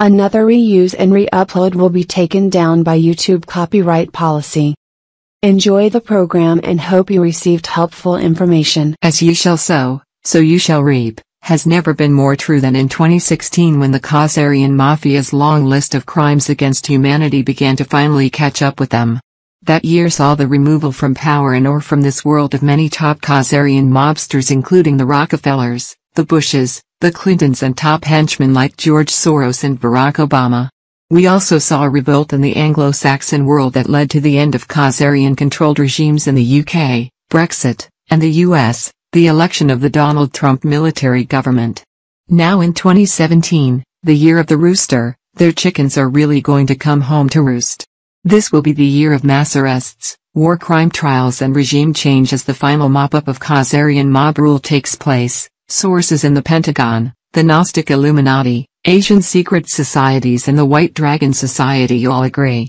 Another reuse and re-upload will be taken down by YouTube copyright policy. Enjoy the program and hope you received helpful information. As you shall sow, so you shall reap, has never been more true than in 2016 when the Khazarian Mafia's long list of crimes against humanity began to finally catch up with them. That year saw the removal from power or from this world of many top Khazarian mobsters including the Rockefellers, the Bushes, the Clintons and top henchmen like George Soros and Barack Obama. We also saw a revolt in the Anglo-Saxon world that led to the end of Khazarian-controlled regimes in the UK, Brexit, and the US, the election of the Donald Trump military government. Now in 2017, the year of the rooster, their chickens are really going to come home to roost. This will be the year of mass arrests, war crime trials and regime change as the final mop-up of Khazarian mob rule takes place. Sources in the Pentagon, the Gnostic Illuminati, Asian secret societies and the White Dragon Society all agree.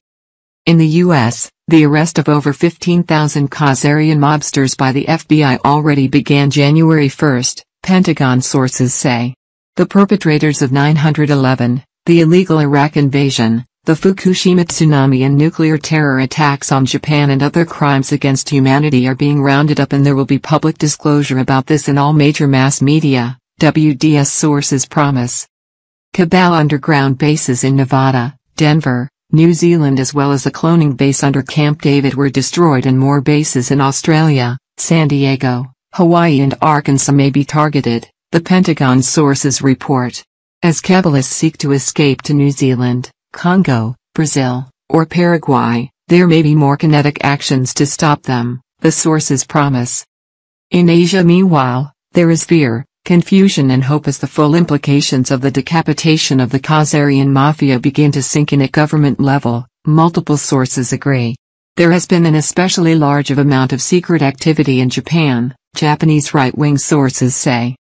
In the U.S., the arrest of over 15,000 Khazarian mobsters by the FBI already began January 1, Pentagon sources say. The perpetrators of 9/11, the illegal Iraq invasion, the Fukushima tsunami and nuclear terror attacks on Japan and other crimes against humanity are being rounded up and there will be public disclosure about this in all major mass media, WDS sources promise. Cabal underground bases in Nevada, Denver, New Zealand as well as a cloning base under Camp David were destroyed and more bases in Australia, San Diego, Hawaii and Arkansas may be targeted, the Pentagon sources report. As Kabbalists seek to escape to New Zealand, Congo, Brazil, or Paraguay, there may be more kinetic actions to stop them, the sources promise. In Asia meanwhile, there is fear, confusion and hope as the full implications of the decapitation of the Khazarian Mafia begin to sink in at government level, multiple sources agree. There has been an especially large amount of secret activity in Japan, Japanese right-wing sources say.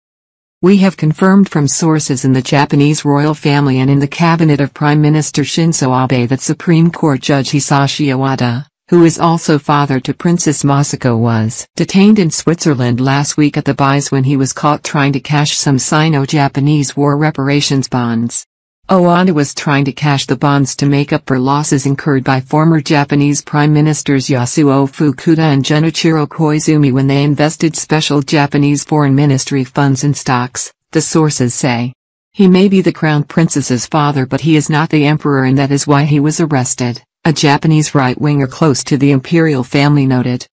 We have confirmed from sources in the Japanese royal family and in the cabinet of Prime Minister Shinzo Abe that Supreme Court Judge Hisashi Iwata, who is also father to Princess Masako, was detained in Switzerland last week at the Bise when he was caught trying to cash some Sino-Japanese war reparations bonds. Iwata was trying to cash the bonds to make up for losses incurred by former Japanese Prime Ministers Yasuo Fukuda and Junichiro Koizumi when they invested special Japanese Foreign Ministry funds in stocks, the sources say. He may be the Crown Princess's father but he is not the emperor and that is why he was arrested, a Japanese right-winger close to the imperial family noted.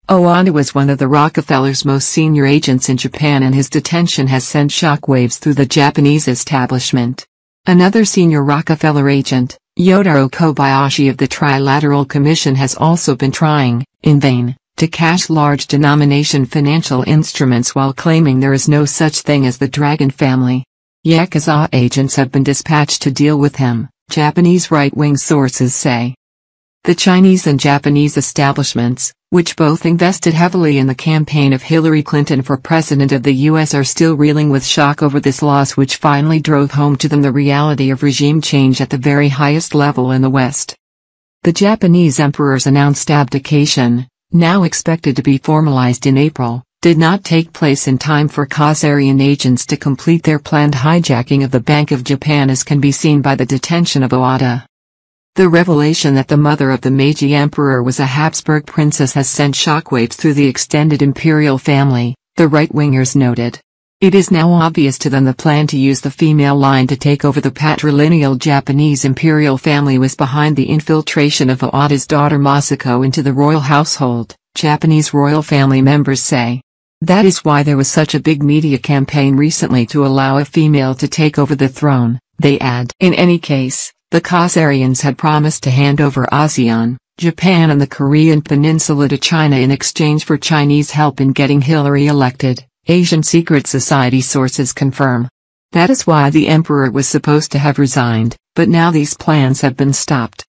Iwata was one of the Rockefellers' most senior agents in Japan and his detention has sent shockwaves through the Japanese establishment. Another senior Rockefeller agent, Yotaro Kobayashi of the Trilateral Commission has also been trying, in vain, to cash large denomination financial instruments while claiming there is no such thing as the Dragon family. Yakuza agents have been dispatched to deal with him, Japanese right-wing sources say. The Chinese and Japanese establishments, which both invested heavily in the campaign of Hillary Clinton for president of the U.S. are still reeling with shock over this loss which finally drove home to them the reality of regime change at the very highest level in the West. The Japanese emperor's announced abdication, now expected to be formalized in April, did not take place in time for Khazarian agents to complete their planned hijacking of the Bank of Japan as can be seen by the detention of Iwata. The revelation that the mother of the Meiji Emperor was a Habsburg princess has sent shockwaves through the extended imperial family, the right-wingers noted. It is now obvious to them the plan to use the female line to take over the patrilineal Japanese imperial family was behind the infiltration of Iwata's daughter Masako into the royal household, Japanese royal family members say. That is why there was such a big media campaign recently to allow a female to take over the throne, they add. In any case, the Khazarians had promised to hand over ASEAN, Japan and the Korean Peninsula to China in exchange for Chinese help in getting Hillary elected, Asian secret society sources confirm. That is why the emperor was supposed to have resigned, but now these plans have been stopped.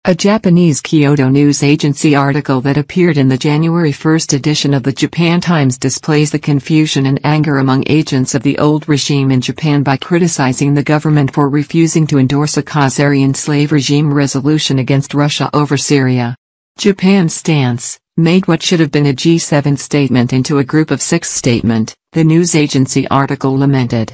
A Japanese Kyoto news agency article that appeared in the January 1 edition of the Japan Times displays the confusion and anger among agents of the old regime in Japan by criticizing the government for refusing to endorse a Khazarian slave regime resolution against Russia over Syria. Japan's stance made what should have been a G7 statement into a Group of Six statement, the news agency article lamented.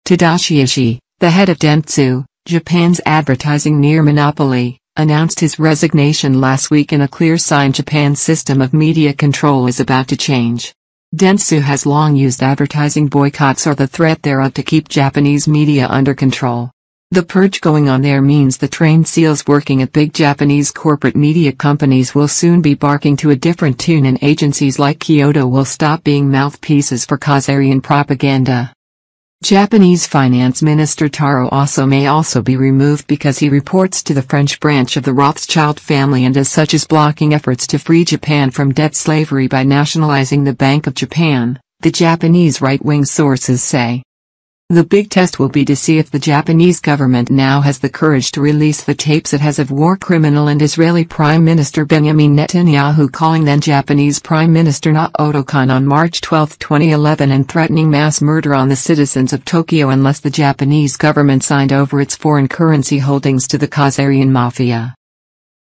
Tadashi Ishii, the head of Dentsu, Japan's advertising near monopoly, announced his resignation last week in a clear sign Japan's system of media control is about to change. Dentsu has long used advertising boycotts or the threat thereof to keep Japanese media under control. The purge going on there means the trained seals working at big Japanese corporate media companies will soon be barking to a different tune, and agencies like Kyoto will stop being mouthpieces for Khazarian propaganda. Japanese Finance Minister Taro Aso may also be removed because he reports to the French branch of the Rothschild family and as such is blocking efforts to free Japan from debt slavery by nationalizing the Bank of Japan, the Japanese right-wing sources say. The big test will be to see if the Japanese government now has the courage to release the tapes it has of war criminal and Israeli Prime Minister Benjamin Netanyahu calling then Japanese Prime Minister Naoto Kan on March 12, 2011 and threatening mass murder on the citizens of Tokyo unless the Japanese government signed over its foreign currency holdings to the Khazarian mafia.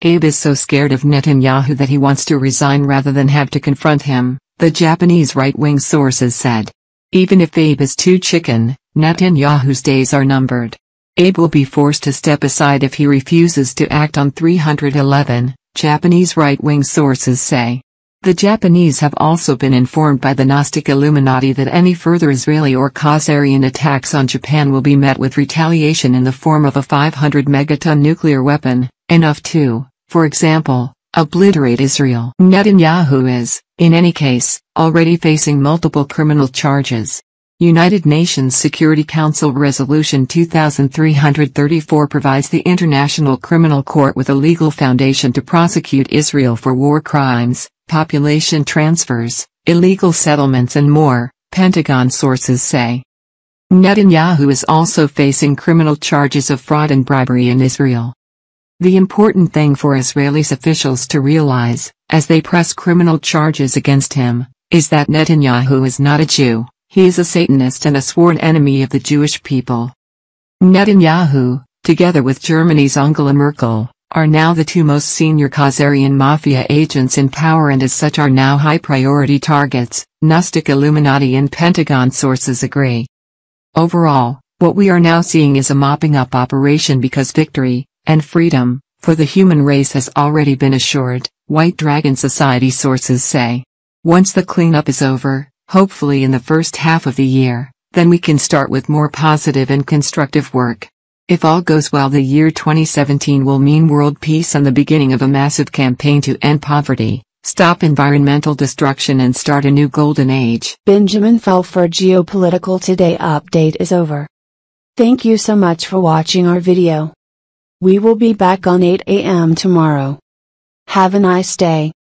Abe is so scared of Netanyahu that he wants to resign rather than have to confront him, the Japanese right-wing sources said. Even if Abe is too chicken, Netanyahu's days are numbered. Abe will be forced to step aside if he refuses to act on 311, Japanese right-wing sources say. The Japanese have also been informed by the Gnostic Illuminati that any further Israeli or Khazarian attacks on Japan will be met with retaliation in the form of a 500 megaton nuclear weapon, enough to, for example, obliterate Israel. Netanyahu is, in any case, already facing multiple criminal charges. United Nations Security Council Resolution 2334 provides the International Criminal Court with a legal foundation to prosecute Israel for war crimes, population transfers, illegal settlements and more, Pentagon sources say. Netanyahu is also facing criminal charges of fraud and bribery in Israel. The important thing for Israeli officials to realize, as they press criminal charges against him, is that Netanyahu is not a Jew. He is a Satanist and a sworn enemy of the Jewish people. Netanyahu, together with Germany's Angela Merkel, are now the two most senior Khazarian mafia agents in power and as such are now high-priority targets, Gnostic Illuminati and Pentagon sources agree. Overall, what we are now seeing is a mopping-up operation because victory, and freedom, for the human race has already been assured, White Dragon Society sources say. Once the cleanup is over, hopefully in the first half of the year, then we can start with more positive and constructive work. If all goes well, the year 2017 will mean world peace and the beginning of a massive campaign to end poverty, stop environmental destruction and start a new golden age. Benjamin Fulford Geopolitical Today update is over. Thank you so much for watching our video. We will be back on 8 a.m. tomorrow. Have a nice day.